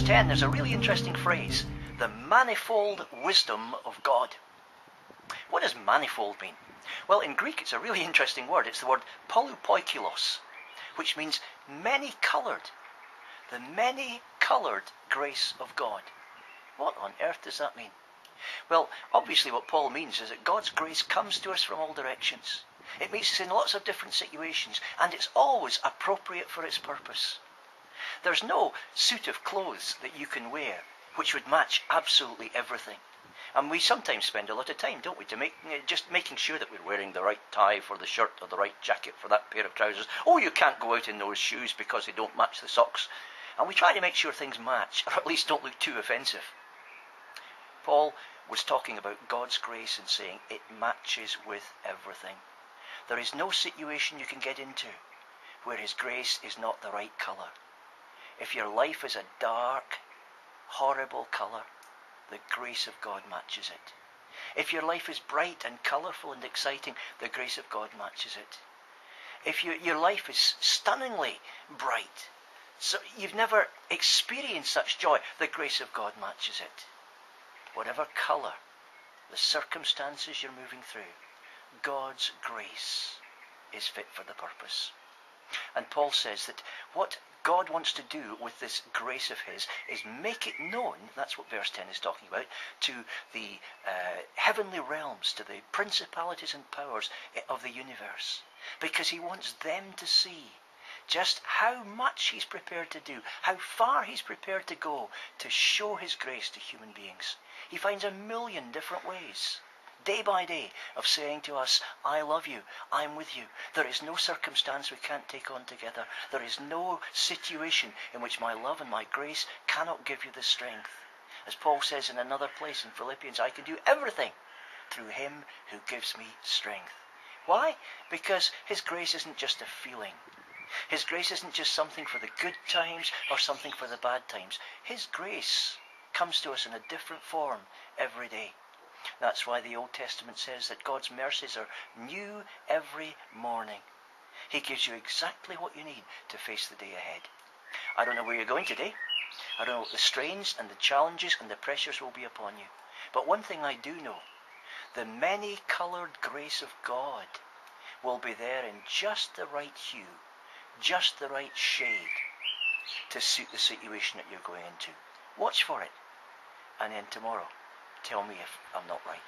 10, there's a really interesting phrase, the manifold wisdom of God. What does manifold mean? Well, in Greek it's a really interesting word. It's the word polypoikilos, which means many-coloured. The many-coloured grace of God. What on earth does that mean? Well, obviously what Paul means is that God's grace comes to us from all directions. It meets us in lots of different situations, and it's always appropriate for its purpose. There's no suit of clothes that you can wear which would match absolutely everything. And we sometimes spend a lot of time, don't we, just making sure that we're wearing the right tie for the shirt or the right jacket for that pair of trousers. Oh, you can't go out in those shoes because they don't match the socks. And we try to make sure things match, or at least don't look too offensive. Paul was talking about God's grace and saying it matches with everything. There is no situation you can get into where his grace is not the right colour. If your life is a dark, horrible colour, the grace of God matches it. If your life is bright and colourful and exciting, the grace of God matches it. If your life is stunningly bright, so you've never experienced such joy, the grace of God matches it. Whatever colour, the circumstances you're moving through, God's grace is fit for the purpose. And Paul says that what God wants to do with this grace of his is make it known, that's what verse 10 is talking about, to the heavenly realms, to the principalities and powers of the universe. Because he wants them to see just how much he's prepared to do, how far he's prepared to go to show his grace to human beings. He finds a million different ways, day by day, of saying to us, I love you, I'm with you. There is no circumstance we can't take on together. There is no situation in which my love and my grace cannot give you the strength. As Paul says in another place in Philippians, I can do everything through him who gives me strength. Why? Because his grace isn't just a feeling. His grace isn't just something for the good times or something for the bad times. His grace comes to us in a different form every day. That's why the Old Testament says that God's mercies are new every morning. He gives you exactly what you need to face the day ahead. I don't know where you're going today. I don't know what the strains and the challenges and the pressures will be upon you. But one thing I do know, the many-coloured grace of God will be there in just the right hue, just the right shade to suit the situation that you're going into. Watch for it. And then tomorrow, tell me if I'm not right.